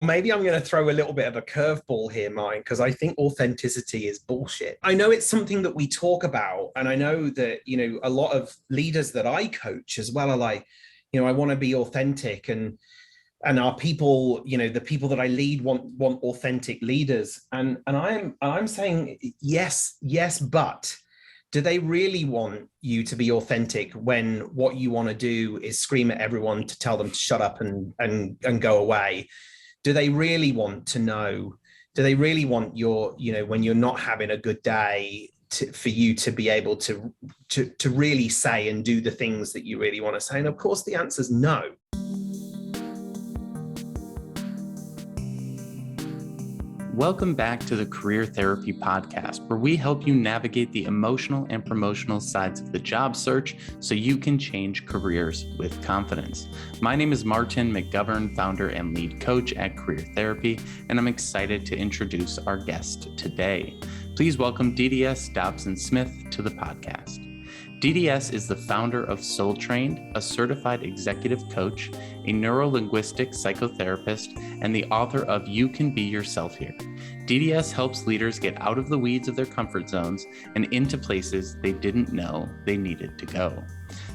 Maybe I'm going to throw a little bit of a curveball here, Mike, because I think authenticity is bullshit. I know it's something that we talk about, and I know that, a lot of leaders that I coach as well are like, I want to be authentic, and our people, the people that I lead want authentic leaders. And I'm saying yes, but do they really want you to be authentic when what you want to do is scream at everyone to tell them to shut up and go away? Do they really want to know? Do they really want when you're not having a good day, for you to be able to really say and do the things that you really want to say? And of course, the answer is no. Welcome back to the Career Therapy Podcast, where we help you navigate the emotional and promotional sides of the job search so you can change careers with confidence. My name is Martin McGovern, founder and lead coach at Career Therapy, and I'm excited to introduce our guest today. Please welcome DDS Dobson Smith to the podcast. DDS is the founder of Soul Trained, a certified executive coach, a neuro-linguistic psychotherapist, and the author of You Can Be Yourself Here. DDS helps leaders get out of the weeds of their comfort zones and into places they didn't know they needed to go.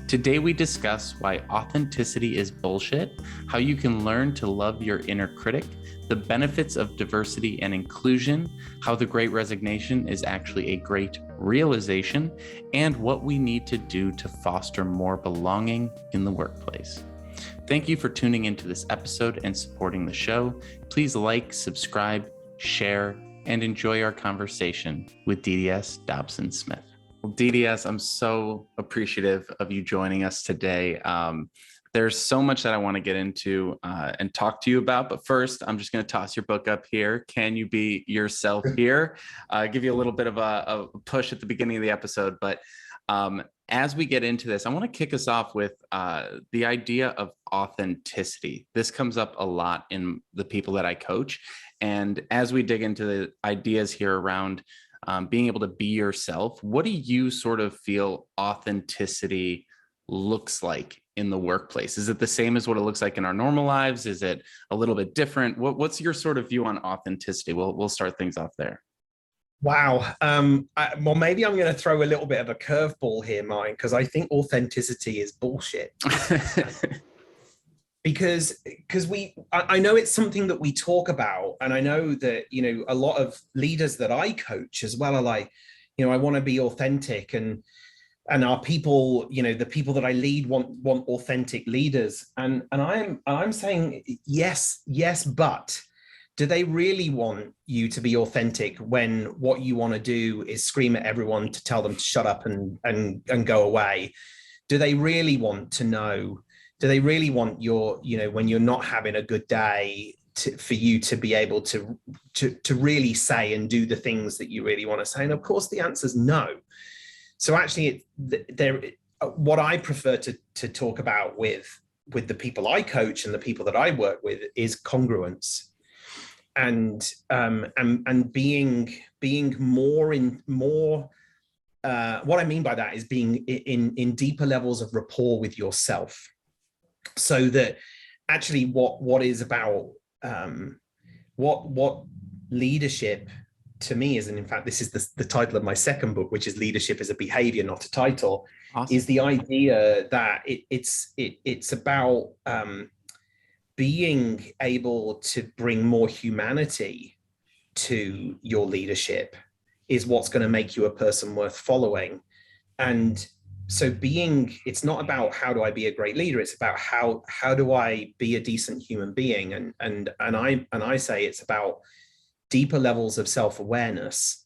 Today we discuss why authenticity is bullshit, how you can learn to love your inner critic, the benefits of diversity and inclusion, how the Great Resignation is actually a great realization, and what we need to do to foster more belonging in the workplace. Thank you for tuning into this episode and supporting the show. Please like, subscribe, share, and enjoy our conversation with DDS Dobson Smith. Well, DDS, I'm so appreciative of you joining us today. There's so much that I want to get into and talk to you about, but first, I'm just going to toss your book up here. Can You Be Yourself Here? Give you a little bit of a push at the beginning of the episode, but as we get into this, I want to kick us off with the idea of authenticity. This comes up a lot in the people that I coach, and as we dig into the ideas here around being able to be yourself, what do you sort of feel authenticity looks like in the workplace? Is it the same as what it looks like in our normal lives? Is it a little bit different? What's your sort of view on authenticity? We'll start things off there. Wow. Well, maybe I'm going to throw a little bit of a curveball here, Mike, because I think authenticity is bullshit. because I know it's something that we talk about, and I know that, a lot of leaders that I coach as well are like, I want to be authentic, and our people, the people that I lead want authentic leaders. And I'm saying yes, but do they really want you to be authentic when what you want to do is scream at everyone to tell them to shut up and go away? Do they really want to know? Do they really want when you're not having a good day, for you to be able to really say and do the things that you really want to say? And of course, the answer is no. So actually, what I prefer to talk about with the people I coach and the people that I work with is congruence, and being more. What I mean by that is being in deeper levels of rapport with yourself, so that actually what is about what leadership to me is, and in fact, this is the title of my second book, which is Leadership as a Behavior, Not a Title. Awesome. Is the idea that it's about being able to bring more humanity to your leadership is what's going to make you a person worth following. And so it's not about how do I be a great leader, it's about how do I be a decent human being. And I say it's about deeper levels of self-awareness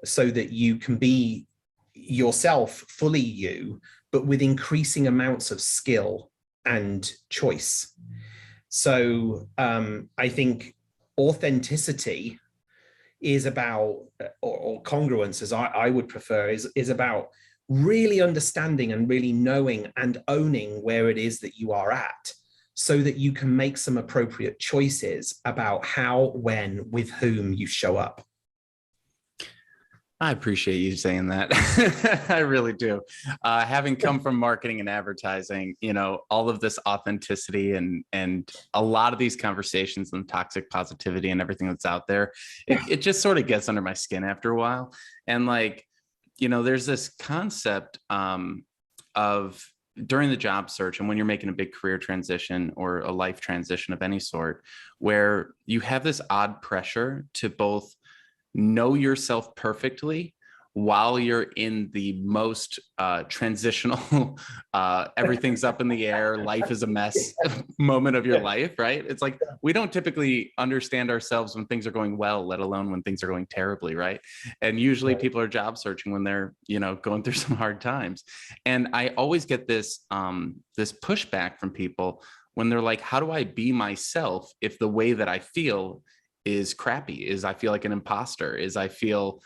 so that you can be yourself, fully you, but with increasing amounts of skill and choice. So I think authenticity is about, or congruence, as I would prefer, is about really understanding and really knowing and owning where it is that you are at, so that you can make some appropriate choices about how, when, with whom you show up. I appreciate you saying that. I really do. Having come from marketing and advertising, all of this authenticity and a lot of these conversations and toxic positivity and everything that's out there, it just sort of gets under my skin after a while. And there's this concept of during the job search and when you're making a big career transition or a life transition of any sort, where you have this odd pressure to both know yourself perfectly while you're in the most transitional, everything's up in the air, life is a mess moment of your life, right? It's like we don't typically understand ourselves when things are going well, let alone when things are going terribly, right? And usually people are job searching when they're, going through some hard times. And I always get this this pushback from people when they're like, how do I be myself if the way that I feel is crappy, is I feel like an imposter, is I feel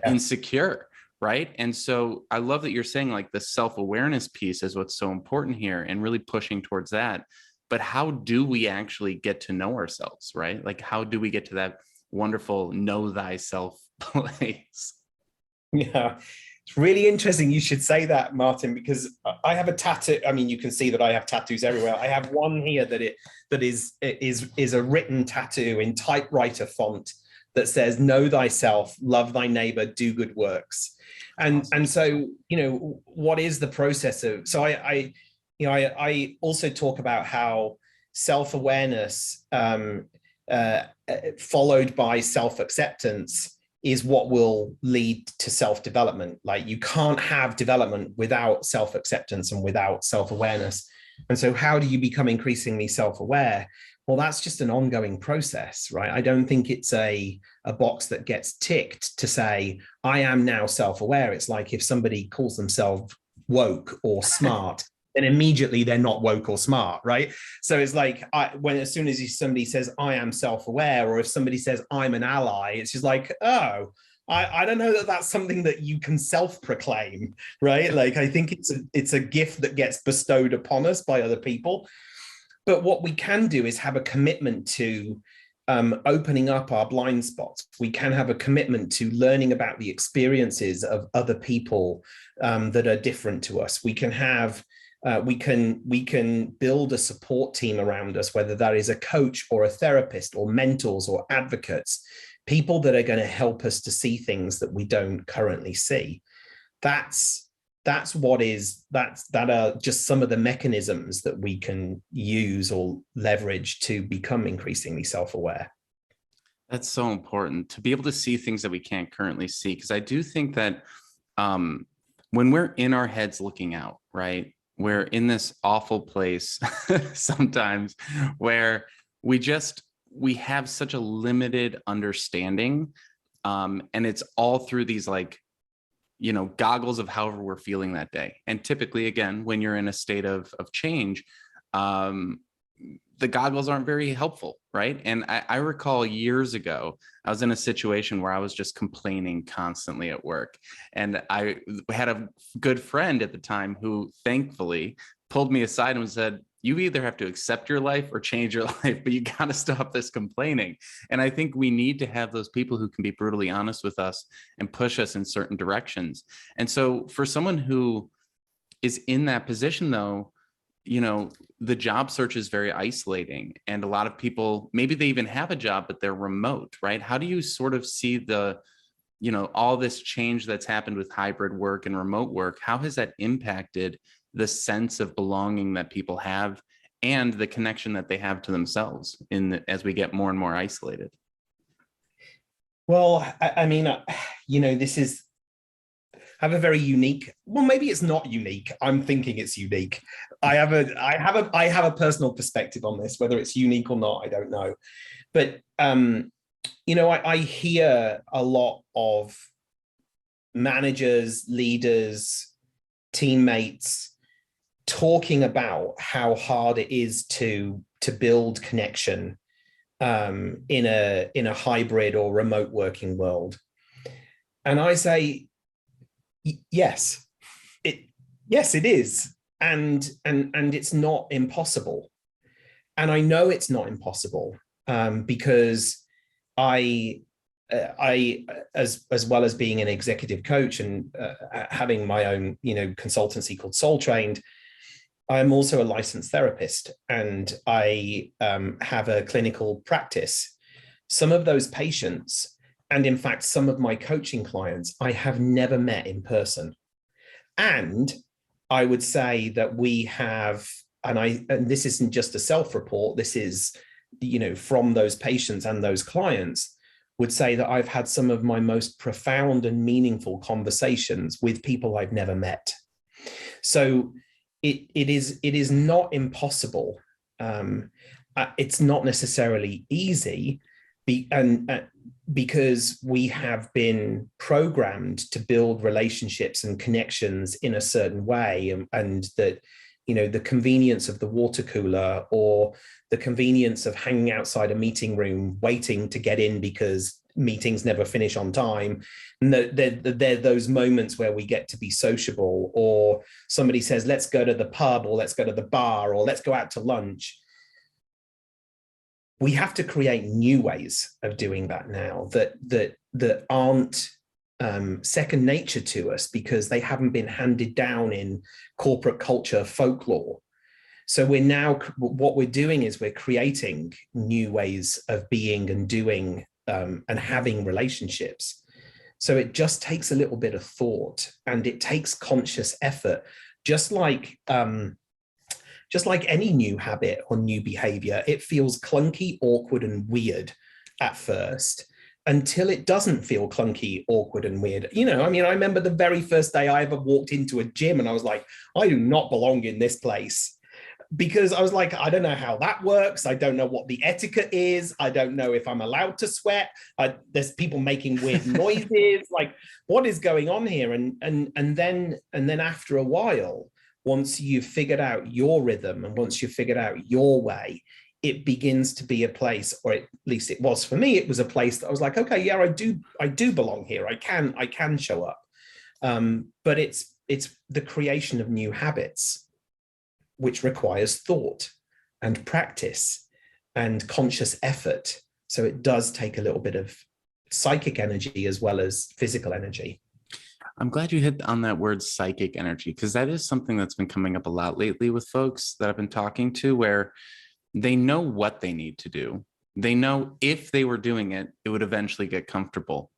insecure, right? And so I love that you're saying like the self-awareness piece is what's so important here and really pushing towards that. But how do we actually get to know ourselves, right? Like how do we get to that wonderful know thyself place? Yeah, it's really interesting you should say that, Martin, because I have a tattoo. I mean, you can see that I have tattoos everywhere. I have one here that is a written tattoo in typewriter font that says, know thyself, love thy neighbor, do good works. And so, what is the process of, so I also talk about how self-awareness followed by self-acceptance is what will lead to self-development. Like you can't have development without self-acceptance and without self-awareness. And so how do you become increasingly self-aware? Well, that's just an ongoing process, right? I don't think it's a box that gets ticked to say, I am now self-aware. It's like if somebody calls themselves woke or smart, then immediately they're not woke or smart, right? So it's like as soon as somebody says, I am self-aware, or if somebody says, I'm an ally, it's just like, oh, I don't know that that's something that you can self-proclaim, right? Like, I think it's a gift that gets bestowed upon us by other people. But what we can do is have a commitment to opening up our blind spots. We can have a commitment to learning about the experiences of other people that are different to us. We can have we can build a support team around us, whether that is a coach or a therapist or mentors or advocates, people that are going to help us to see things that we don't currently see. That are just some of the mechanisms that we can use or leverage to become increasingly self-aware. That's so important to be able to see things that we can't currently see. Because I do think that when we're in our heads looking out, right, we're in this awful place sometimes where we have such a limited understanding. And it's all through these goggles of however we're feeling that day. And typically, again, when you're in a state of change, the goggles aren't very helpful, right? And I recall years ago, I was in a situation where I was just complaining constantly at work. And I had a good friend at the time who thankfully pulled me aside and said, you either have to accept your life or change your life, but you got to stop this complaining. And I think we need to have those people who can be brutally honest with us and push us in certain directions. And so for someone who is in that position, though, the job search is very isolating, and a lot of people, maybe they even have a job, but they're remote, right? How do you sort of see all this change that's happened with hybrid work and remote work? How has that impacted the sense of belonging that people have and the connection that they have to themselves as we get more and more isolated? Well, I mean, this is, have a very unique, well, maybe it's not unique. I'm thinking it's unique. I have a personal perspective on this, whether it's unique or not, I don't know. But, I hear a lot of managers, leaders, teammates talking about how hard it is to build connection in a hybrid or remote working world. And I say, yes, it is. And it's not impossible. And I know it's not impossible because I I, as well as being an executive coach and having my own, consultancy called Soul Trained, I'm also a licensed therapist, and I have a clinical practice. Some of those patients, and in fact, some of my coaching clients, I have never met in person. And I would say that we have, and this isn't just a self-report, this is, from those patients and those clients, would say that I've had some of my most profound and meaningful conversations with people I've never met. So it is not impossible. It's not necessarily easy, because we have been programmed to build relationships and connections in a certain way, and that, the convenience of the water cooler, or the convenience of hanging outside a meeting room waiting to get in because meetings never finish on time. And they're those moments where we get to be sociable, or somebody says, let's go to the pub, or let's go to the bar, or let's go out to lunch. We have to create new ways of doing that now that aren't second nature to us, because they haven't been handed down in corporate culture folklore. So what we're doing is we're creating new ways of being and doing and having relationships. So it just takes a little bit of thought, and it takes conscious effort, just like any new habit or new behavior. It feels clunky, awkward, and weird at first, until it doesn't feel clunky, awkward, and weird. I remember the very first day I ever walked into a gym, and I was like, I do not belong in this place, because I was like, I don't know how that works. I don't know what the etiquette is. I don't know if I'm allowed to sweat. There's people making weird noises. Like, what is going on here? And then after a while, once you've figured out your rhythm, and once you've figured out your way, it begins to be a place, or at least it was for me, it was a place that I was like, okay, yeah, I do belong here. I can show up. But it's the creation of new habits, which requires thought and practice and conscious effort. So it does take a little bit of psychic energy as well as physical energy. I'm glad you hit on that word, psychic energy, because that is something that's been coming up a lot lately with folks that I've been talking to, where they know what they need to do. They know if they were doing it, it would eventually get comfortable.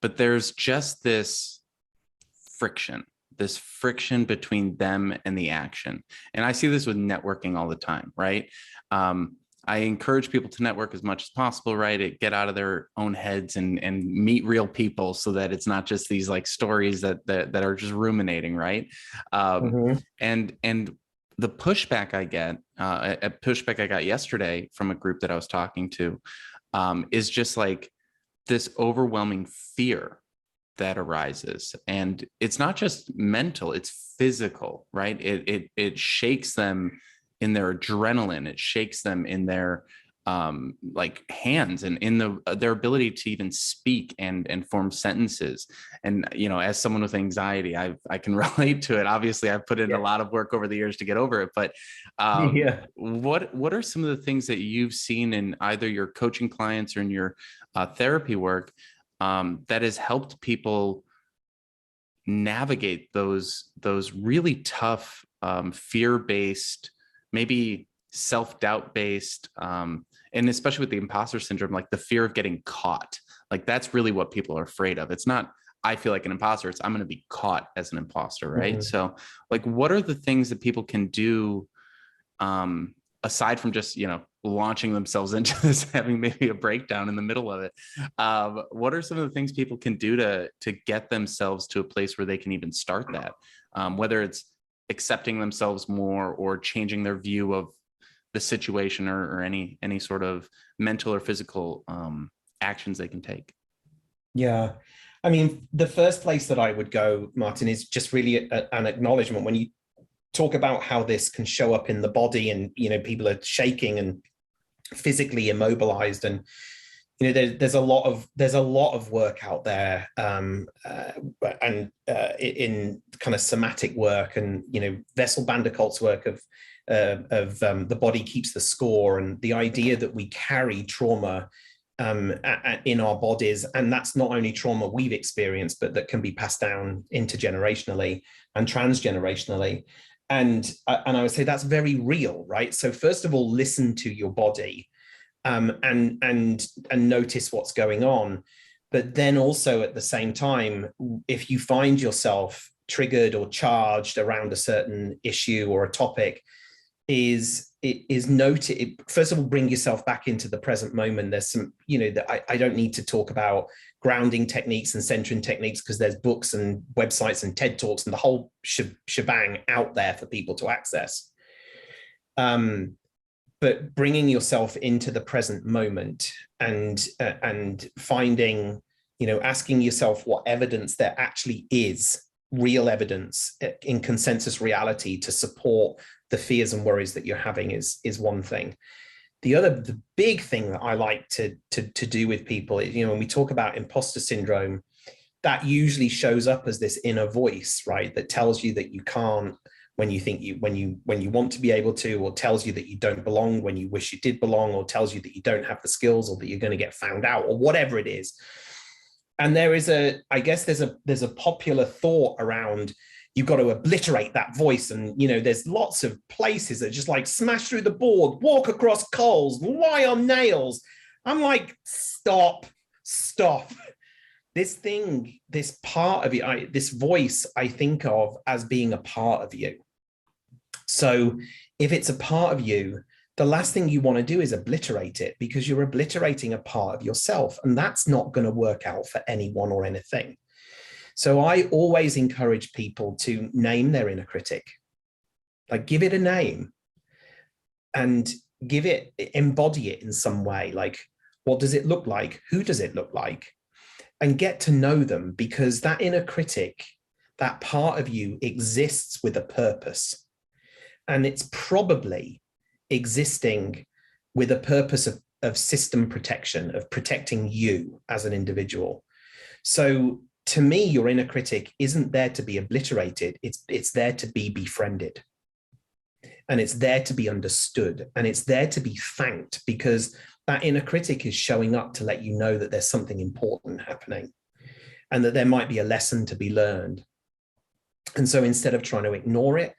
But there's just this friction between them and the action. And I see this with networking all the time, right? I encourage people to network as much as possible, right? Get out of their own heads and meet real people, so that it's not just these like stories that are just ruminating, right? And the pushback I get, a pushback I got yesterday from a group that I was talking to, is just like this overwhelming fear that arises. And it's not just mental, it's physical, right? It shakes them in their adrenaline. It shakes them in their like hands, and in their ability to even speak and form sentences. And as someone with anxiety, I can relate to it. Obviously, I've put in a lot of work over the years to get over it. But what are some of the things that you've seen in either your coaching clients or in your therapy work that has helped people navigate those really tough fear-based, maybe self-doubt based, and especially with the imposter syndrome, like the fear of getting caught? Like, that's really what people are afraid of. It's not, I feel like an imposter, it's I'm going to be caught as an imposter, right? So like, what are the things that people can do aside from just, launching themselves into this, having maybe a breakdown in the middle of it? What are some of the things people can do to get themselves to a place where they can even start that? Whether it's accepting themselves more, or changing their view of the situation, or any sort of mental or physical actions they can take. Yeah. I mean, the first place that I would go, Martin, is just really an acknowledgement. When you talk about how this can show up in the body, and, people are shaking and physically immobilized, and, there's a lot of work out there, and in kind of somatic work, and, Vessel Bandicolt's work of the body keeps the score, and the idea that we carry trauma in our bodies. And that's not only trauma we've experienced, but that can be passed down intergenerationally and transgenerationally. And I would say that's very real, right? So first of all, listen to your body, and notice what's going on. But then also at the same time, if you find yourself triggered or charged around a certain issue or a topic, note it. First of all, bring yourself back into the present moment. There's some, that I don't need to talk about grounding techniques and centering techniques, because there's books and websites and TED Talks and the whole shebang out there for people to access. But bringing yourself into the present moment and finding, asking yourself what evidence there actually is, real evidence in consensus reality to support the fears and worries that you're having is one thing. The big thing that I like to do with people is, when we talk about imposter syndrome, that usually shows up as this inner voice, right? That tells you that you can't when you think when you want to be able to, or tells you that you don't belong when you wish you did belong, or tells you that you don't have the skills, or that you're going to get found out, or whatever it is. And there's a popular thought around, you've got to obliterate that voice. And, there's lots of places that just like smash through the board, walk across coals, lie on nails. I'm like, stop. This part of you, this voice, I think of as being a part of you. So if it's a part of you, the last thing you want to do is obliterate it, because you're obliterating a part of yourself, and that's not going to work out for anyone or anything. So I always encourage people to name their inner critic, like give it a name and embody it in some way. Like, what does it look like? Who does it look like? And get to know them, because that inner critic, that part of you, exists with a purpose. And it's probably existing with a purpose of system protection, of protecting you as an individual. So to me, your inner critic isn't there to be obliterated. It's there to be befriended. And it's there to be understood. And it's there to be thanked, because that inner critic is showing up to let you know that there's something important happening and that there might be a lesson to be learned. And so instead of trying to ignore it,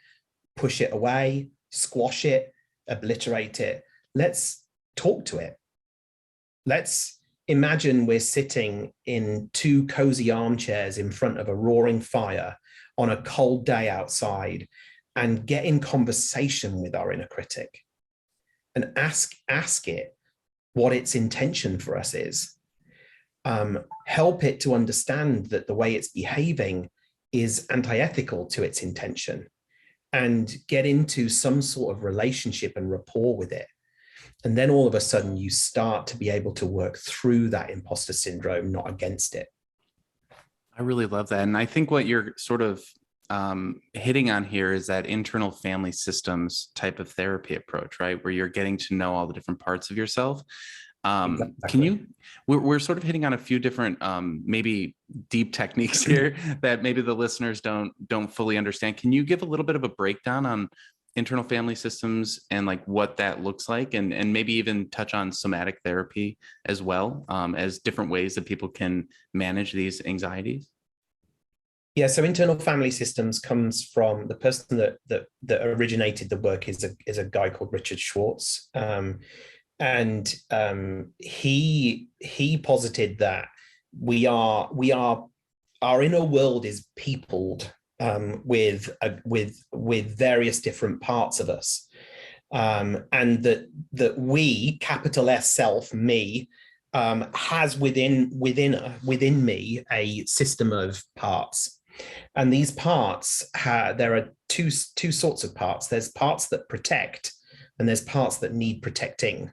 push it away, squash it, obliterate it, let's talk to it. Let's imagine we're sitting in two cozy armchairs in front of a roaring fire on a cold day outside, and get in conversation with our inner critic and ask it what its intention for us is. Help it to understand that the way it's behaving is anti-ethical to its intention, and get into some sort of relationship and rapport with it. And then all of a sudden you start to be able to work through that imposter syndrome, not against it. I really love that. And I think what you're sort of hitting on here is that internal family systems type of therapy approach, right? Where you're getting to know all the different parts of yourself. Exactly. We're sort of hitting on a few different, maybe deep techniques here that maybe the listeners don't fully understand. Can you give a little bit of a breakdown on internal family systems and like what that looks like, and maybe even touch on somatic therapy as well, as different ways that people can manage these anxieties? Yeah, so internal family systems comes from the person that originated the work is a guy called Richard Schwartz. And he posited that our inner world is peopled with various different parts of us, and that we, capital S self, me, has within me a system of parts. And these parts there are two sorts of parts. There's parts that protect, and there's parts that need protecting.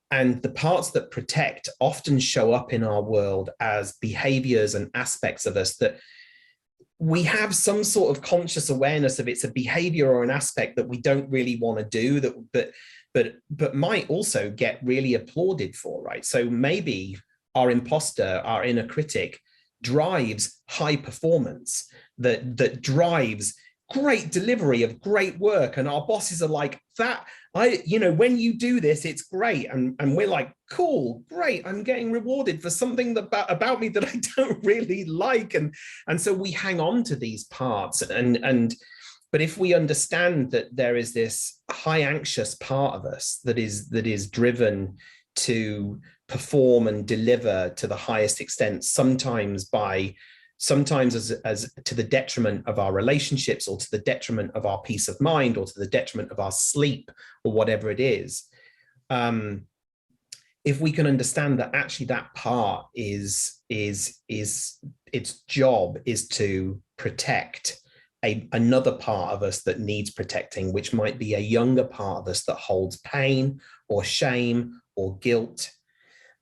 And the parts that protect often show up in our world as behaviors and aspects of us that we have some sort of conscious awareness of. It's a behavior or an aspect that we don't really want to do, but might also get really applauded for, right? So maybe our imposter, our inner critic, drives high performance, that drives great delivery of great work, and our bosses are like, that, when you do this, it's great. And we're like, cool, great, I'm getting rewarded for something about me that I don't really like. And so we hang on to these parts. But if we understand that there is this high anxious part of us that is driven to perform and deliver to the highest extent, sometimes as to the detriment of our relationships, or to the detriment of our peace of mind, or to the detriment of our sleep, or whatever it is. If we can understand that actually that part is its job is to protect another part of us that needs protecting, which might be a younger part of us that holds pain or shame or guilt,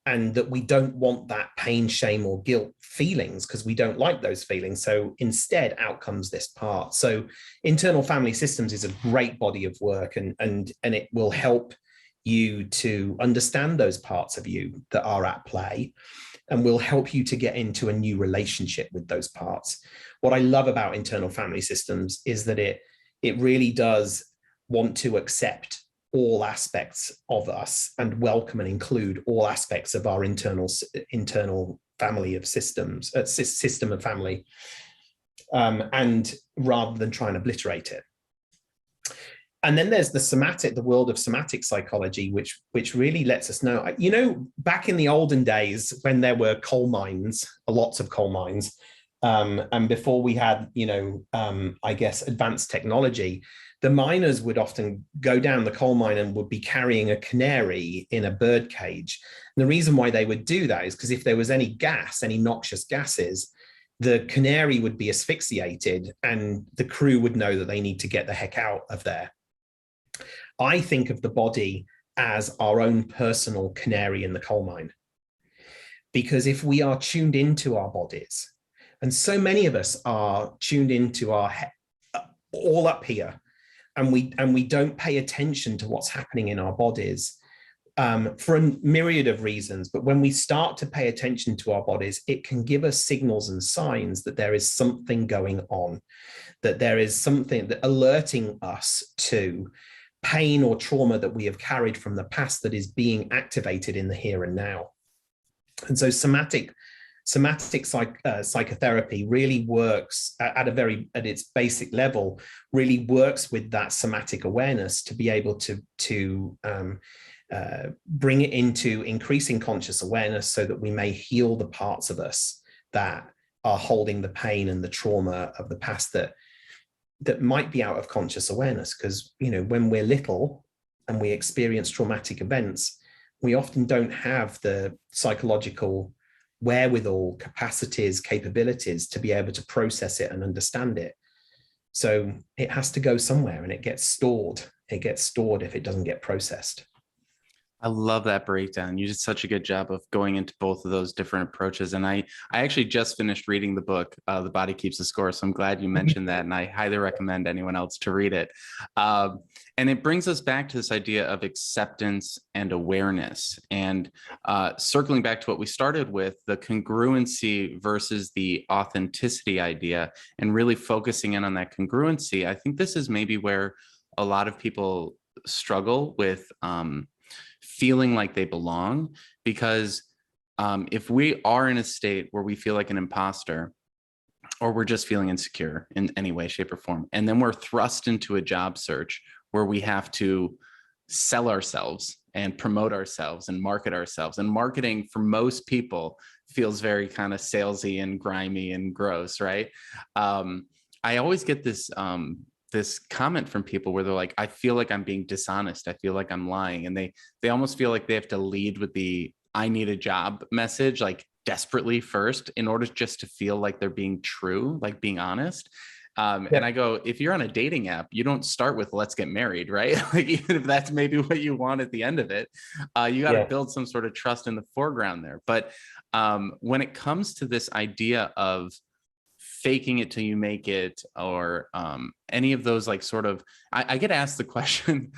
and that we don't want that pain, shame, or guilt feelings because we don't like those feelings. So instead, out comes this part. So internal family systems is a great body of work, and it will help you to understand those parts of you that are at play, and will help you to get into a new relationship with those parts. What I love about internal family systems is that it really does want to accept all aspects of us and welcome and include all aspects of our internal family of systems, system of family, and rather than try and obliterate it. And then there's the world of somatic psychology, which really lets us know, back in the olden days when there were coal mines, lots of coal mines, and before we had, I guess, advanced technology, the miners would often go down the coal mine and would be carrying a canary in a bird cage. And the reason why they would do that is because if there was any noxious gases, the canary would be asphyxiated and the crew would know that they need to get the heck out of there. I think of the body as our own personal canary in the coal mine, because if we are tuned into our bodies, and so many of us are tuned into our head, all up here, and we don't pay attention to what's happening in our bodies for a myriad of reasons. But when we start to pay attention to our bodies, it can give us signals and signs that there is something going on, that there is something that alerting us to pain or trauma that we have carried from the past that is being activated in the here and now. And so somatic psychotherapy really works at its basic level, really works with that somatic awareness to be able to bring it into increasing conscious awareness so that we may heal the parts of us that are holding the pain and the trauma of the past that might be out of conscious awareness. Because, when we're little and we experience traumatic events, we often don't have the psychological wherewithal, capacities, capabilities to be able to process it and understand it. So it has to go somewhere, and it gets stored. It gets stored if it doesn't get processed. I love that breakdown. You did such a good job of going into both of those different approaches. And I actually just finished reading the book, The Body Keeps the Score. So I'm glad you mentioned that. And I highly recommend anyone else to read it. And it brings us back to this idea of acceptance and awareness. And circling back to what we started with, the congruency versus the authenticity idea, and really focusing in on that congruency. I think this is maybe where a lot of people struggle with feeling like they belong, because if we are in a state where we feel like an imposter, or we're just feeling insecure in any way, shape, or form, and then we're thrust into a job search where we have to sell ourselves and promote ourselves and market ourselves, and marketing for most people feels very kind of salesy and grimy and gross, right? I always get this comment from people where they're like, I feel like I'm being dishonest. I feel like I'm lying. And they almost feel like they have to lead with the I need a job message, like desperately first, in order just to feel like they're being true, like being honest. And I go, if you're on a dating app, you don't start with let's get married, right? Like, even if that's maybe what you want at the end of it, you got to build some sort of trust in the foreground there. But when it comes to this idea of faking it till you make it, or any of those, like, sort of, I get asked the question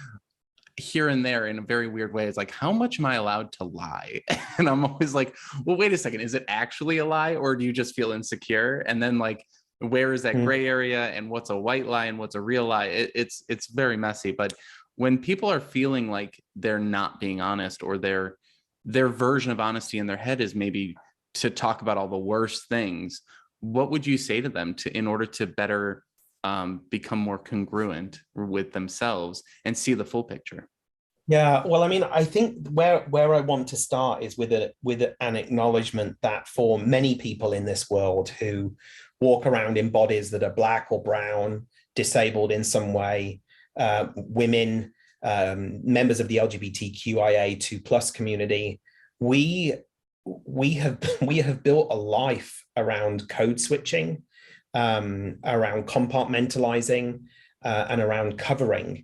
here and there in a very weird way. It's like, how much am I allowed to lie? And I'm always like, well, wait a second, is it actually a lie, or do you just feel insecure? And then, like, where is that gray area, and what's a white lie and what's a real lie. It's very messy. But when people are feeling like they're not being honest, or their version of honesty in their head is maybe to talk about all the worst things, what would you say to them in order to better become more congruent with themselves and see the full picture? Yeah, well, I mean, I think where I want to start is with an acknowledgement that for many people in this world who walk around in bodies that are Black or brown, disabled in some way, women, members of the LGBTQIA2+ community, we have built a life around code switching, around compartmentalizing, and around covering,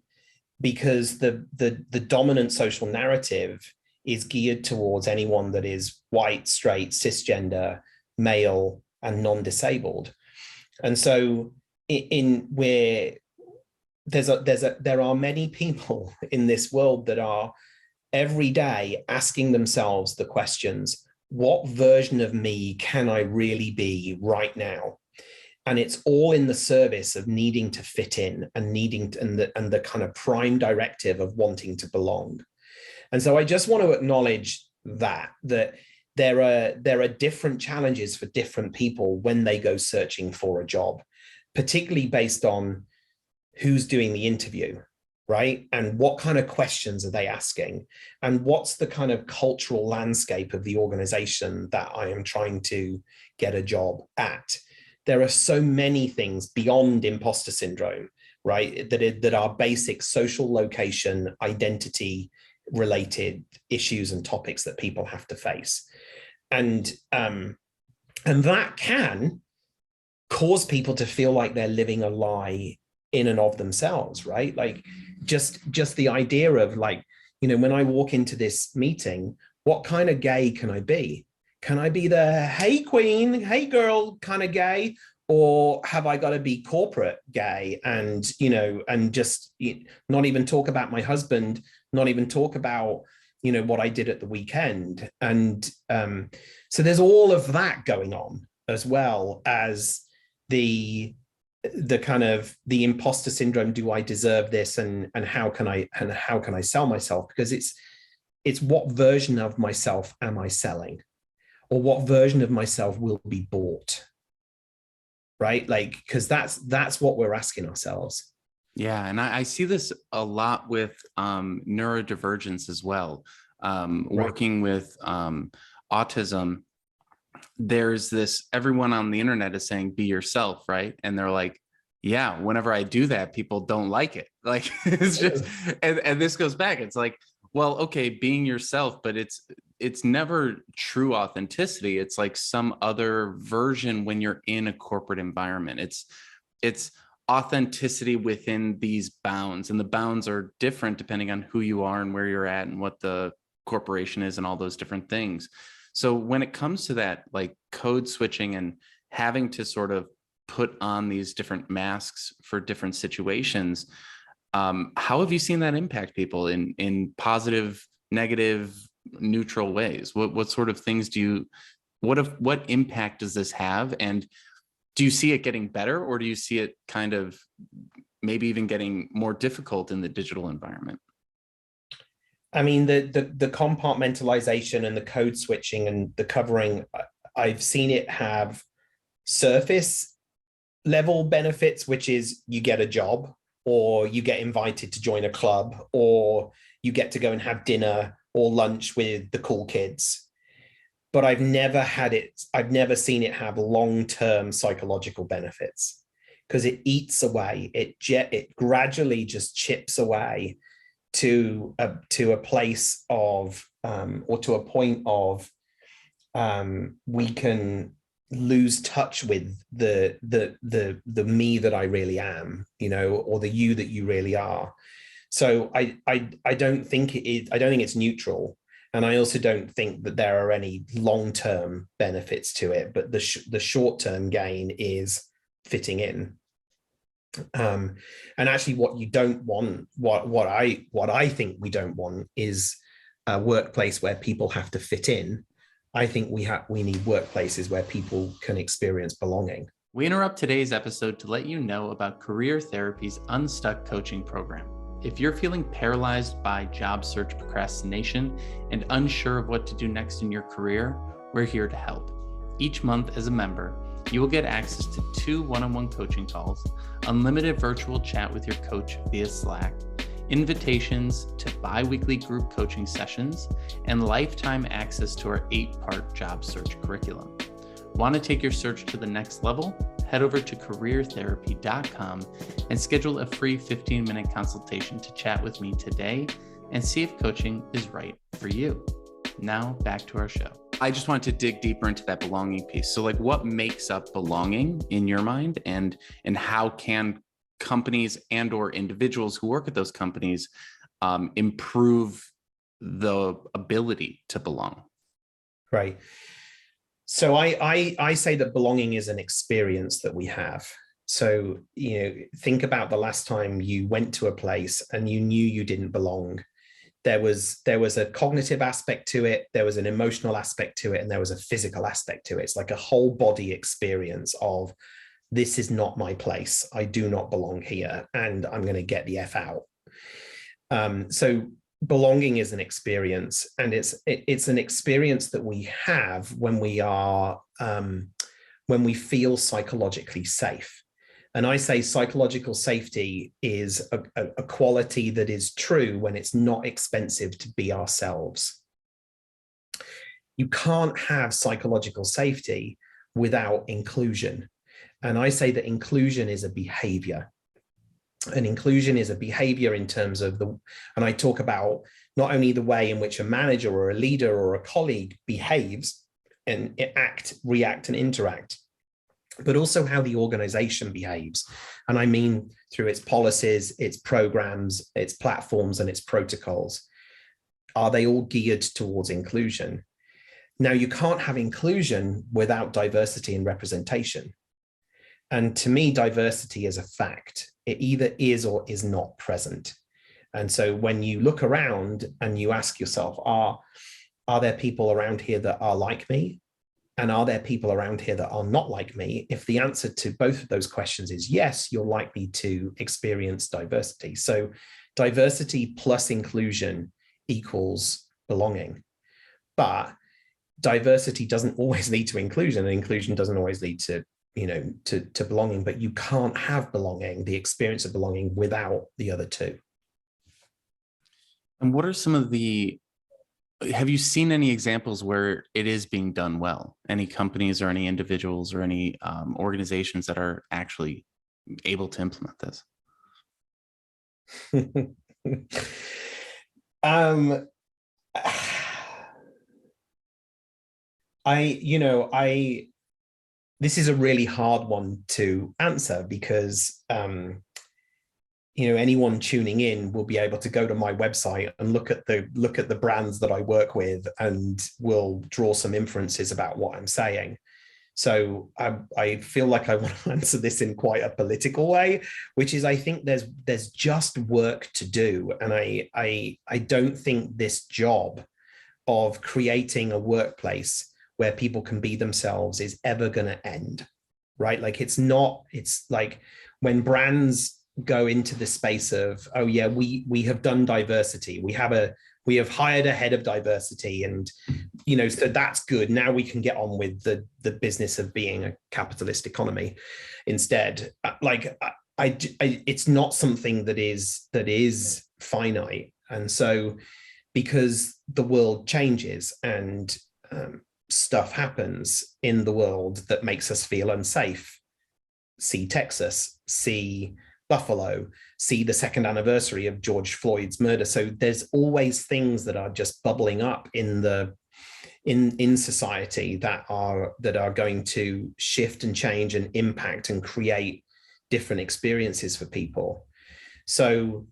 because the dominant social narrative is geared towards anyone that is white, straight, cisgender, male, and non-disabled. And so there are many people in this world that are every day asking themselves the questions, what version of me can I really be right now? And it's all in the service of needing to fit in and the kind of prime directive of wanting to belong. And so I just want to acknowledge that there are different challenges for different people when they go searching for a job, particularly based on who's doing the interview, right? And what kind of questions are they asking? And what's the kind of cultural landscape of the organization that I am trying to get a job at? There are so many things beyond imposter syndrome, right? That are basic social location, identity related issues and topics that people have to face. And that can cause people to feel like they're living a lie in and of themselves, right? Like just the idea of like, when I walk into this meeting, what kind of gay can I be? Can I be the hey queen, hey girl kind of gay? Or have I got to be corporate gay and, and just not even talk about my husband, not even talk about, what I did at the weekend. And so there's all of that going on, as well as the kind of the imposter syndrome. Do I deserve this? And how can I sell myself? Because it's what version of myself am I selling? Or what version of myself will be bought, right? Like, because that's what we're asking ourselves. Yeah, and I see this a lot with neurodivergence as well. Working with autism, there's this, everyone on the internet is saying, be yourself, right? And they're like, yeah, whenever I do that, people don't like it. Like, it's just, and this goes back. It's like, well, okay, being yourself, but it's never true authenticity. It's like some other version when you're in a corporate environment. It's authenticity within these bounds, and the bounds are different depending on who you are and where you're at and what the corporation is and all those different things. So when it comes to that, like code switching and having to sort of put on these different masks for different situations, how have you seen that impact people in positive, negative, neutral ways? What sort of things what impact does this have? And do you see it getting better, or do you see it kind of maybe even getting more difficult in the digital environment? I mean, the compartmentalization and the code switching and the covering, I've seen it have surface level benefits, which is you get a job, or you get invited to join a club, or you get to go and have dinner or lunch with the cool kids. But I've never seen it have long-term psychological benefits, because it eats away, it gradually just chips away to a place of, or to a point of, we can lose touch with the me that I really am, or the you that you really are. So I don't think it is. I don't think it's neutral, and I also don't think that there are any long-term benefits to it. But the short-term gain is fitting in. And actually, what you don't want, what I think we don't want, is a workplace where people have to fit in. I think we need workplaces where people can experience belonging. We interrupt today's episode to let you know about Career Therapy's Unstuck coaching program. If you're feeling paralyzed by job search procrastination and unsure of what to do next in your career, we're here to help. Each month as a member, you will get access to 2 one-on-one coaching calls, unlimited virtual chat with your coach via Slack, invitations to bi-weekly group coaching sessions, and lifetime access to our 8-part job search curriculum. Want to take your search to the next level? Head over to careertherapy.com and schedule a free 15-minute consultation to chat with me today and see if coaching is right for you. Now back to our show. I just wanted to dig deeper into that belonging piece. So like, what makes up belonging in your mind, and how can companies and or individuals who work at those companies improve the ability to belong? Right. So I say that belonging is an experience that we have. So, think about the last time you went to a place and you knew you didn't belong. There was a cognitive aspect to it, there was an emotional aspect to it, and there was a physical aspect to it. It's like a whole body experience of, this is not my place. I do not belong here, and I'm going to get the F out. So belonging is an experience, and it's an experience that we have when we feel psychologically safe. And I say psychological safety is a quality that is true when it's not expensive to be ourselves. You can't have psychological safety without inclusion. And I say that inclusion is a behavior. And inclusion is a behavior in terms of and I talk about not only the way in which a manager or a leader or a colleague behaves and act, react, and interact, but also how the organization behaves. And I mean through its policies, its programs, its platforms, and its protocols. Are they all geared towards inclusion? Now, you can't have inclusion without diversity and representation. And to me, diversity is a fact. It either is or is not present. And so when you look around and you ask yourself, are there people around here that are like me? And are there people around here that are not like me? If the answer to both of those questions is yes, you're likely to experience diversity. So diversity plus inclusion equals belonging. But diversity doesn't always lead to inclusion, and inclusion doesn't always lead to belonging. But you can't have belonging, the experience of belonging, without the other two. And what are some of have you seen any examples where it is being done well? Any companies or any individuals or any organizations that are actually able to implement this? This is a really hard one to answer because anyone tuning in will be able to go to my website and look at the brands that I work with, and will draw some inferences about what I'm saying. So I feel like I want to answer this in quite a political way, which is, I think there's just work to do, and I don't think this job of creating a workplace where people can be themselves is ever going to end, right? Like it's like when brands go into the space of, oh yeah, we have done diversity, we have hired a head of diversity, and so that's good, now we can get on with the business of being a capitalist economy instead. Like it's not something that is finite. And so because the world changes and stuff happens in the world that makes us feel unsafe, see Texas, see Buffalo, see the second anniversary of George Floyd's murder. So there's always things that are just bubbling up in society that are going to shift and change and impact and create different experiences for people. So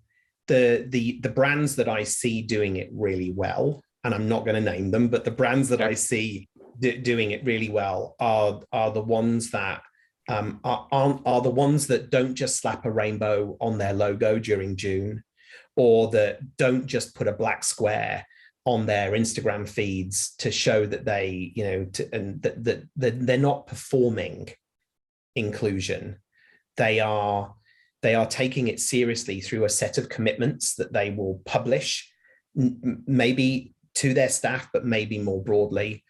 the brands that I see doing it really well, and I'm not going to name them, but the brands that I see doing it really well are the ones that are the ones that don't just slap a rainbow on their logo during June, or that don't just put a black square on their Instagram feeds to show that they, and that they're not performing inclusion. They are taking it seriously through a set of commitments that they will publish, maybe to their staff, but maybe more broadly.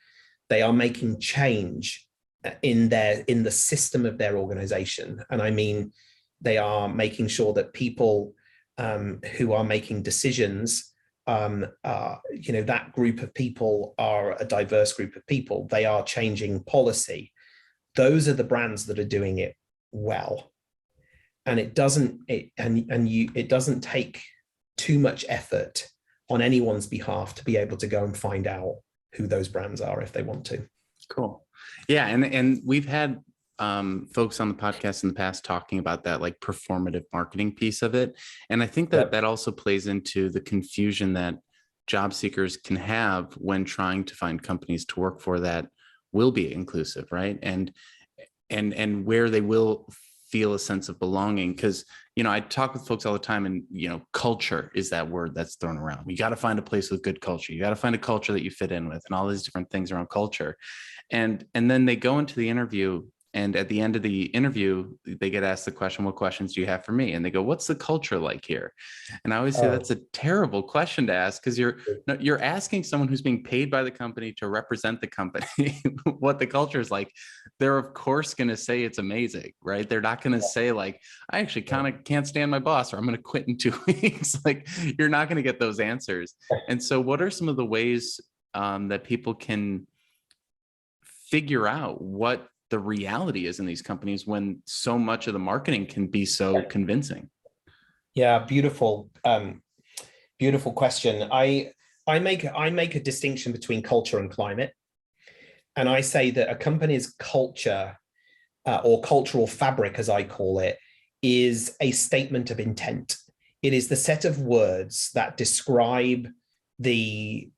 They are making change in the system of their organization. And I mean, they are making sure that people who are making decisions, that group of people are a diverse group of people. They are changing policy. Those are the brands that are doing it well. And it doesn't take too much effort on anyone's behalf to be able to go and find out who those brands are if they want to. Cool. Yeah. And we've had folks on the podcast in the past talking about that like performative marketing piece of it. And I think that that also plays into the confusion that job seekers can have when trying to find companies to work for that will be inclusive, right? And where they will feel a sense of belonging. Because, I talk with folks all the time, and, culture is that word that's thrown around. You got to find a place with good culture. You got to find a culture that you fit in with, and all these different things around culture. And then they go into the interview, and at the end of the interview, they get asked the question, what questions do you have for me? And they go, what's the culture like here? And I always say that's a terrible question to ask, because you're asking someone who's being paid by the company to represent the company what the culture is like. They're of course going to say it's amazing, right? They're not going to say like, I actually kind of can't stand my boss, or I'm going to quit in 2 weeks. Like, you're not going to get those answers. And so what are some of the ways that people can figure out what the reality is in these companies when so much of the marketing can be so convincing? Yeah, beautiful question. I make a distinction between culture and climate, and I say that a company's culture or cultural fabric, as I call it, is a statement of intent. It is the set of words that describe the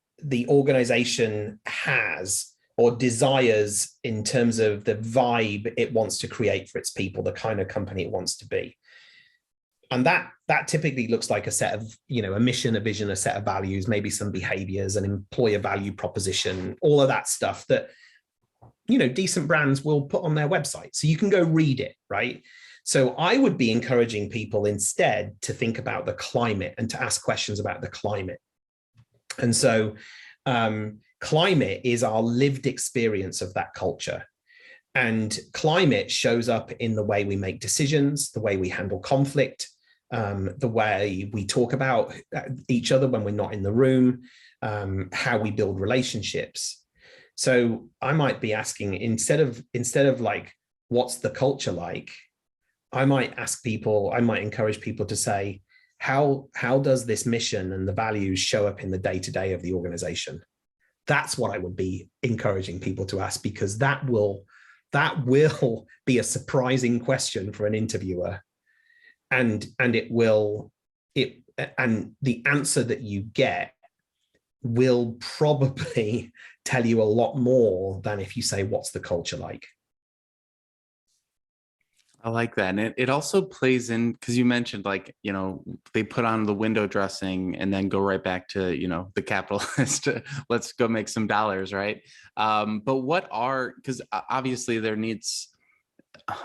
organization has or desires in terms of the vibe it wants to create for its people, the kind of company it wants to be. And that typically looks like a set of, a mission, a vision, a set of values, maybe some behaviors, an employer value proposition, all of that stuff that, decent brands will put on their website. So you can go read it, right? So I would be encouraging people instead to think about the climate and to ask questions about the climate. And so climate is our lived experience of that culture. And climate shows up in the way we make decisions, the way we handle conflict, the way we talk about each other when we're not in the room, how we build relationships. So I might be asking, instead of like, what's the culture like? I might encourage people to say, how does this mission and the values show up in the day-to-day of the organization? That's what I would be encouraging people to ask, because that will be a surprising question for an interviewer. And the answer that you get will probably tell you a lot more than if you say, what's the culture like? I like that. And it also plays in, because you mentioned like, they put on the window dressing and then go right back to, the capitalist, let's go make some dollars, right? But because obviously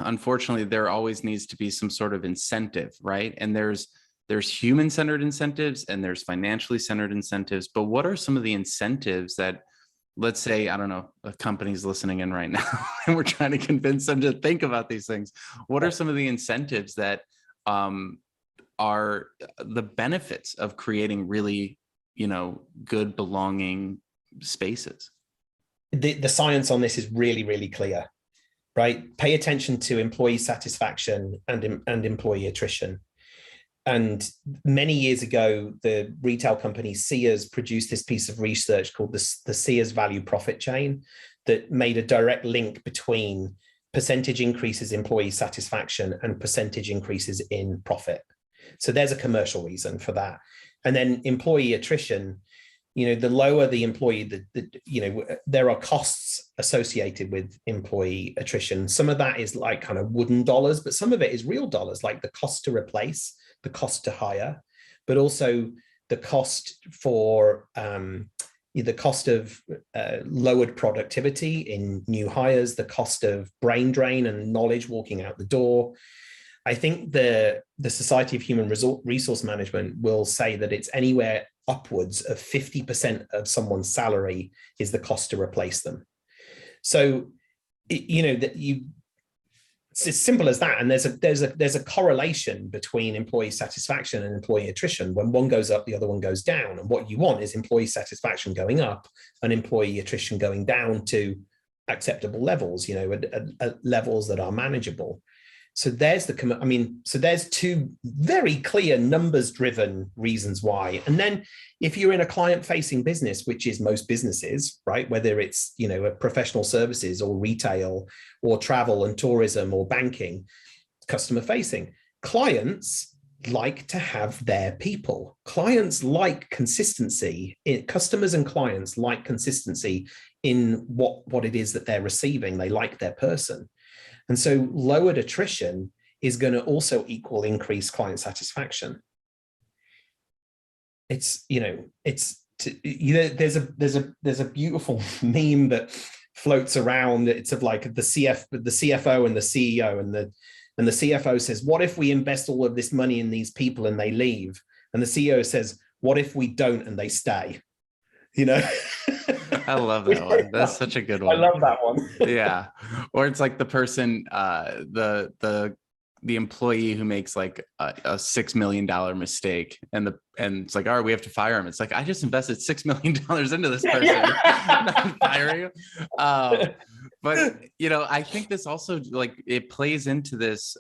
unfortunately, there always needs to be some sort of incentive, right? And there's human-centered incentives and there's financially centered incentives. But what are some of the incentives that, let's say, I don't know, a company's listening in right now and we're trying to convince them to think about these things. What are some of the incentives that are the benefits of creating really, good belonging spaces? The science on this is really, really clear, right? Pay attention to employee satisfaction and employee attrition. And many years ago, the retail company Sears produced this piece of research called the Sears value profit chain that made a direct link between percentage increases in employee satisfaction and percentage increases in profit. So there's a commercial reason for that. And then employee attrition, the lower the employee, there are costs associated with employee attrition. Some of that is like kind of wooden dollars, but some of it is real dollars, like the cost to replace, the cost to hire, but also the cost for the cost of lowered productivity in new hires, the cost of brain drain and knowledge walking out the door. I think the Society of Human Resource Management will say that it's anywhere upwards of 50% of someone's salary is the cost to replace them. So, it's as simple as that. And there's a correlation between employee satisfaction and employee attrition. When one goes up, the other one goes down. And what you want is employee satisfaction going up and employee attrition going down to acceptable levels, at levels that are manageable. So there's there's two very clear numbers-driven reasons why. And then if you're in a client-facing business, which is most businesses, right, whether it's, professional services or retail or travel and tourism or banking, customer-facing, clients like to have their people. Clients like consistency. Customers and clients like consistency in what it is that they're receiving. They like their person. And so lowered attrition is going to also equal increased client satisfaction. There's a beautiful meme that floats around. It's of like the CFO and the CEO, and the CFO says, "What if we invest all of this money in these people and they leave?" And the CEO says, "What if we don't and they stay?" I love that one. That's such a good one. I love that one. Yeah. Or it's like the person, the employee who makes like a $6 million mistake, and it's like, all right, we have to fire him. It's like, I just invested $6 million into this person. I'm not firing him. But I think this also, like, it plays into this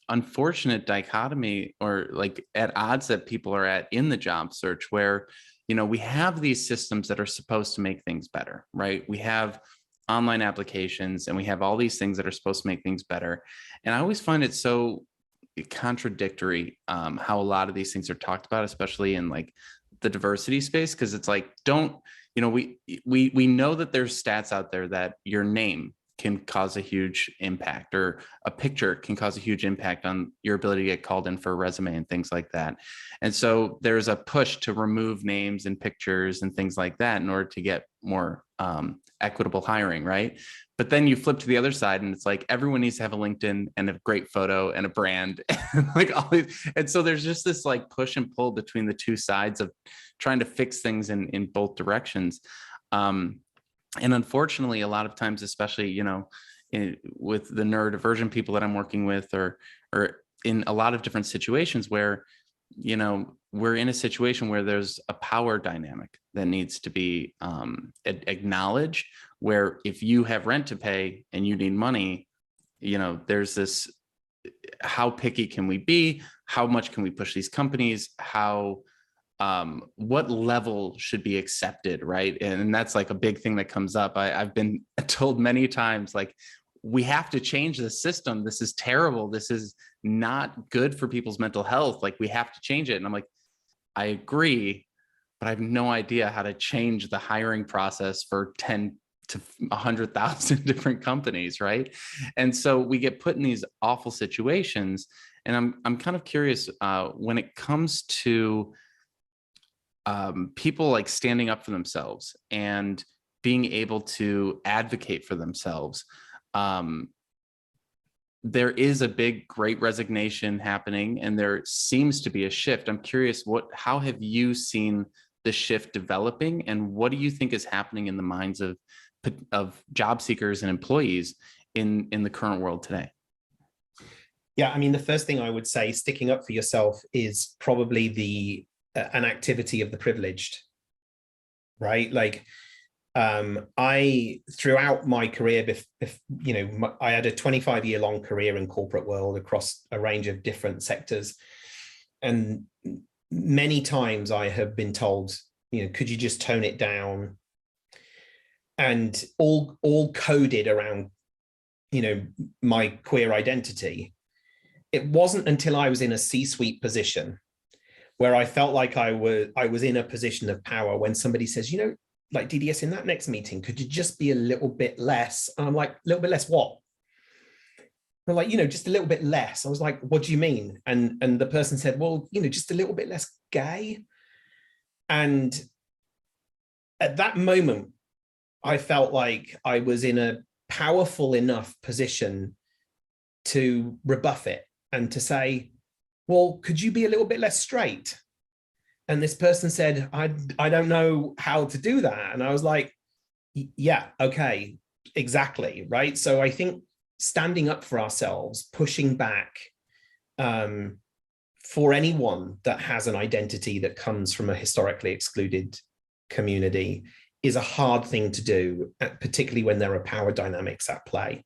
unfortunate dichotomy, or like at odds that people are at in the job search, where we have these systems that are supposed to make things better, right? We have online applications and we have all these things that are supposed to make things better. And I always find it so contradictory how a lot of these things are talked about, especially in like the diversity space, because it's like, we know that there's stats out there that your name can cause a huge impact, or a picture can cause a huge impact on your ability to get called in for a resume and things like that. And so there's a push to remove names and pictures and things like that in order to get more equitable hiring, right? But then you flip to the other side and it's like, everyone needs to have a LinkedIn and a great photo and a brand, and like all these. And so there's just this like push and pull between the two sides of trying to fix things in both directions. And unfortunately, a lot of times, especially, with the neurodivergent people that I'm working with, or in a lot of different situations where, we're in a situation where there's a power dynamic that needs to be acknowledged, where if you have rent to pay and you need money, there's this, how picky can we be? How much can we push these companies? What level should be accepted, right? And that's like a big thing that comes up. I've been told many times, like, we have to change the system. This is terrible. This is not good for people's mental health. Like, we have to change it. And I'm like, I agree, but I have no idea how to change the hiring process for 10 to 100,000 different companies, right? And so we get put in these awful situations. And I'm kind of curious when it comes to people like standing up for themselves and being able to advocate for themselves. There is a big Great Resignation happening, and there seems to be a shift. I'm curious, how have you seen the shift developing, and what do you think is happening in the minds of job seekers and employees in the current world today? Yeah, I mean, the first thing I would say, sticking up for yourself, is probably an activity of the privileged, right? Like, I, throughout my career, I had a 25-year-long career in corporate world across a range of different sectors. And many times I have been told, could you just tone it down? And all coded around, my queer identity. It wasn't until I was in a C-suite position where I felt like I was in a position of power, when somebody says, like, DDS, in that next meeting, could you just be a little bit less? And I'm like, a little bit less what? They're like, just a little bit less. I was like, what do you mean? And the person said, well, just a little bit less gay. And at that moment, I felt like I was in a powerful enough position to rebuff it and to say, well, could you be a little bit less straight? And this person said, I don't know how to do that. And I was like, yeah, okay, exactly, right? So I think standing up for ourselves, pushing back for anyone that has an identity that comes from a historically excluded community is a hard thing to do, particularly when there are power dynamics at play.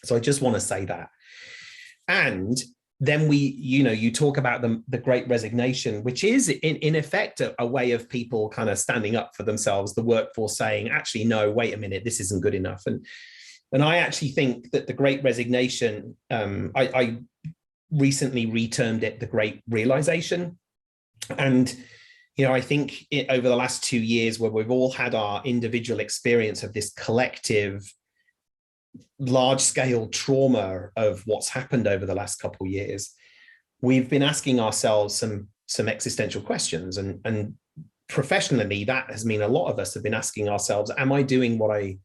So I just want to say that. And then you talk about the Great Resignation, which is in effect a way of people kind of standing up for themselves, the workforce saying, actually, no, wait a minute, this isn't good enough. And I actually think that the Great Resignation, I recently retermed it the Great Realization. And I think over the last 2 years, where we've all had our individual experience of this collective large-scale trauma of what's happened over the last couple of years, we've been asking ourselves some existential questions. And professionally, that has mean a lot of us have been asking ourselves, am I doing what I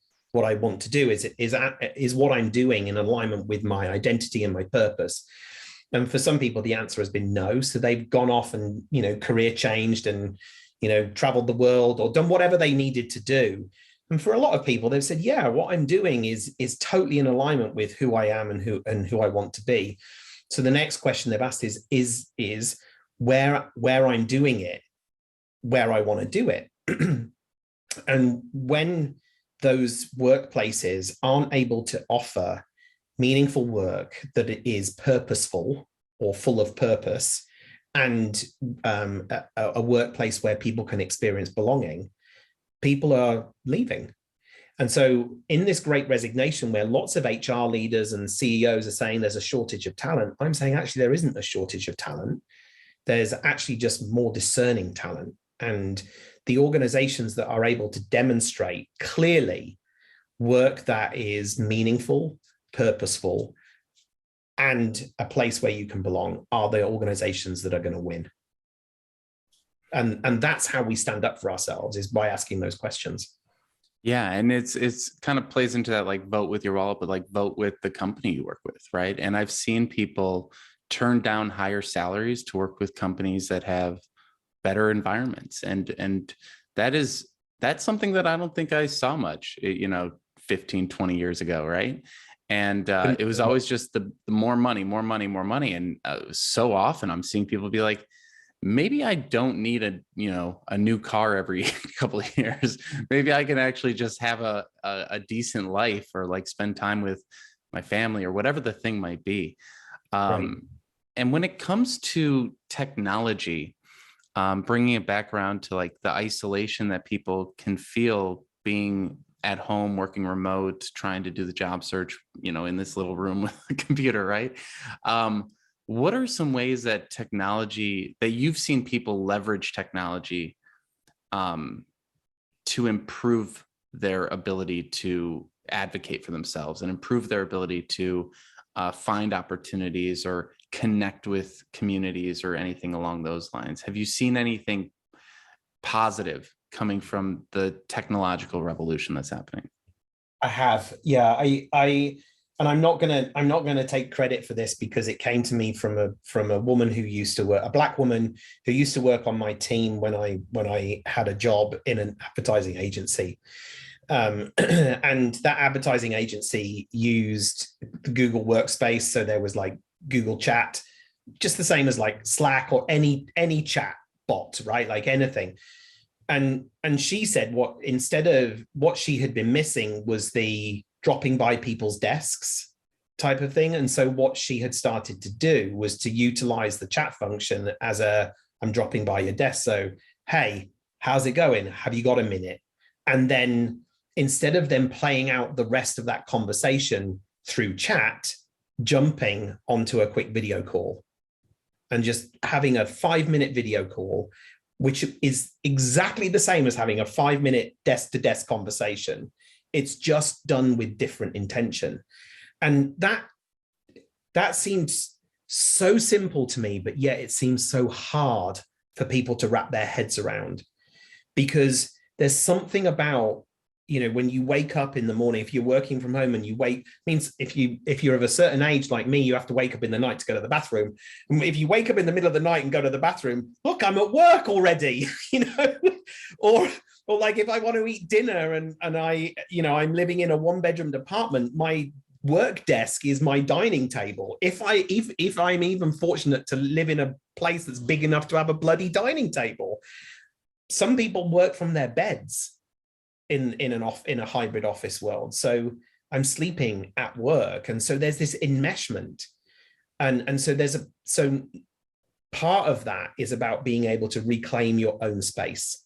want to do? Is what I'm doing in alignment with my identity and my purpose? And for some people, the answer has been no. So they've gone off and, career changed and, traveled the world or done whatever they needed to do. And for a lot of people, they've said, yeah, what I'm doing is totally in alignment with who I am and who I want to be. So the next question they've asked is where I'm doing it, where I want to do it. And when those workplaces aren't able to offer meaningful work that is purposeful or full of purpose, and a workplace where people can experience belonging, people are leaving. And so in this Great Resignation, where lots of HR leaders and CEOs are saying there's a shortage of talent, I'm saying actually there isn't a shortage of talent. There's actually just more discerning talent. And the organizations that are able to demonstrate clearly work that is meaningful, purposeful, and a place where you can belong are the organizations that are going to win. And that's how we stand up for ourselves, is by asking those questions. Yeah. And it's kind of plays into that, like, vote with your wallet, but like vote with the company you work with. Right. And I've seen people turn down higher salaries to work with companies that have better environments. And that's something that I don't think I saw much, 15, 20 years ago. Right. And it was always just the more money. And so often I'm seeing people be like, maybe I don't need a new car every couple of years. Maybe I can actually just have a decent life, or like spend time with my family, or whatever the thing might be. Right. And when it comes to technology, bringing it back around to like the isolation that people can feel being at home, working remote, trying to do the job search, in this little room with a computer, right? What are some ways that you've seen people leverage technology to improve their ability to advocate for themselves and improve their ability to find opportunities or connect with communities or anything along those lines? Have you seen anything positive coming from the technological revolution that's happening? I have, yeah. And I'm not gonna take credit for this, because it came to me from a woman who used to work, a Black woman who used to work on my team when I had a job in an advertising agency. And that advertising agency used the Google Workspace. So there was like Google Chat, just the same as like Slack or any chat bot, right? Like anything. And she said instead of what she had been missing was the dropping by people's desks type of thing. And so what she had started to do was to utilize the chat function as I'm dropping by your desk. So, hey, how's it going? Have you got a minute? And then instead of them playing out the rest of that conversation through chat, jumping onto a quick video call and just having a 5-minute video call, which is exactly the same as having a 5-minute desk-to-desk conversation. It's just done with different intention. And that seems so simple to me, but yet it seems so hard for people to wrap their heads around, because there's something about, when you wake up in the morning, if you're working from home and you wake, means if you're of a certain age like me, you have to wake up in the night to go to the bathroom. And if you wake up in the middle of the night and go to the bathroom, look, I'm at work already, or like if I want to eat dinner and I'm living in a 1-bedroom apartment, my work desk is my dining table. If I'm even fortunate to live in a place that's big enough to have a bloody dining table. Some people work from their beds in a hybrid office world. So I'm sleeping at work, and so there's this enmeshment, and so part of that is about being able to reclaim your own space,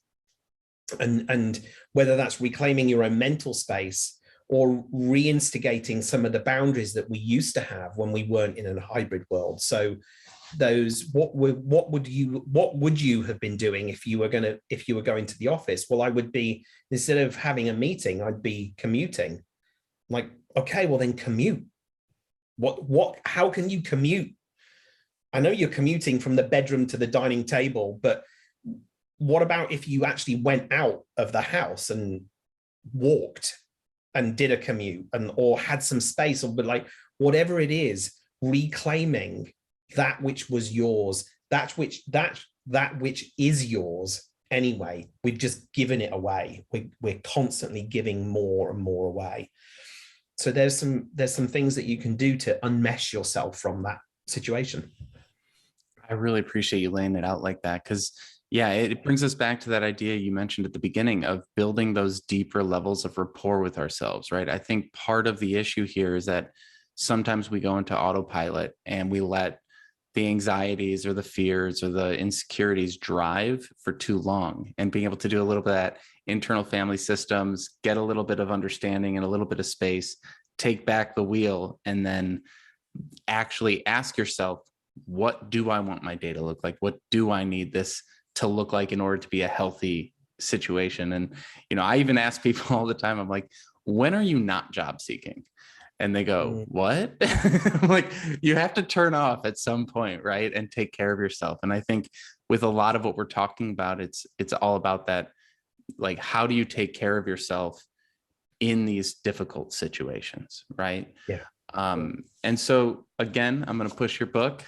and whether that's reclaiming your own mental space or reinstigating some of the boundaries that we used to have when we weren't in a hybrid world. So what would you have been doing if you were going to the office? Well, I would be, instead of having a meeting, I'd be commuting. Like, okay, well then commute. How can you commute? I know you're commuting from the bedroom to the dining table, but what about if you actually went out of the house and walked and did a commute, or had some space, or like whatever it is, reclaiming that which was yours, that which is yours anyway. We've just given it away. We're constantly giving more and more away. So there's some things that you can do to unmesh yourself from that situation. I really appreciate you laying it out like that, because yeah, it brings us back to that idea you mentioned at the beginning of building those deeper levels of rapport with ourselves, right? I think part of the issue here is that sometimes we go into autopilot and we let the anxieties or the fears or the insecurities drive for too long, and being able to do a little bit of that internal family systems, get a little bit of understanding and a little bit of space, take back the wheel, and then actually ask yourself, what do I want my day to look like? What do I need this to look like in order to be a healthy situation? And, I even ask people all the time, I'm like, when are you not job seeking? And they go, what? Like, you have to turn off at some point, right? And take care of yourself. And I think with a lot of what we're talking about, it's all about that. Like, how do you take care of yourself in these difficult situations, right? Yeah. And so again, I'm going to push your book.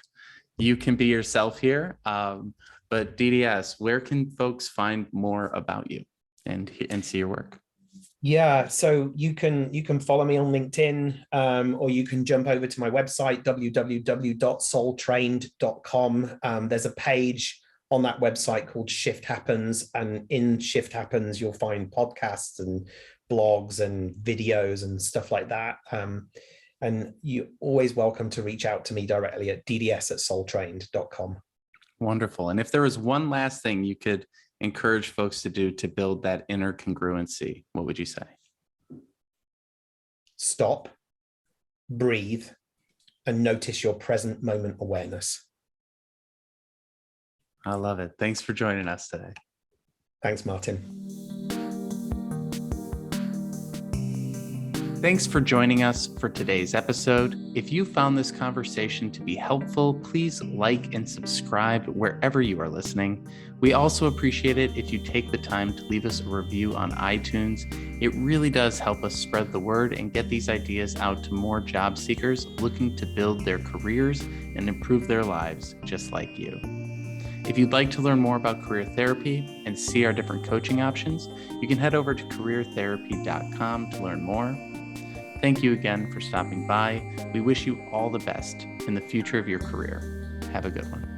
You can be yourself here. But DDS, where can folks find more about you and see your work? Yeah, so you can follow me on LinkedIn, or you can jump over to my website, www.soultrained.com. There's a page on that website called Shift Happens, and in Shift Happens, you'll find podcasts and blogs and videos and stuff like that. And you're always welcome to reach out to me directly at dds@soultrained.com. Wonderful. And if there was one last thing you could encourage folks to do to build that inner congruency, what would you say? Stop, breathe, and notice your present moment awareness. I love it. Thanks for joining us today. Thanks, Martin. Thanks for joining us for today's episode. If you found this conversation to be helpful, please like and subscribe wherever you are listening. We also appreciate it if you take the time to leave us a review on iTunes. It really does help us spread the word and get these ideas out to more job seekers looking to build their careers and improve their lives just like you. If you'd like to learn more about career therapy and see our different coaching options, you can head over to careertherapy.com to learn more. Thank you again for stopping by. We wish you all the best in the future of your career. Have a good one.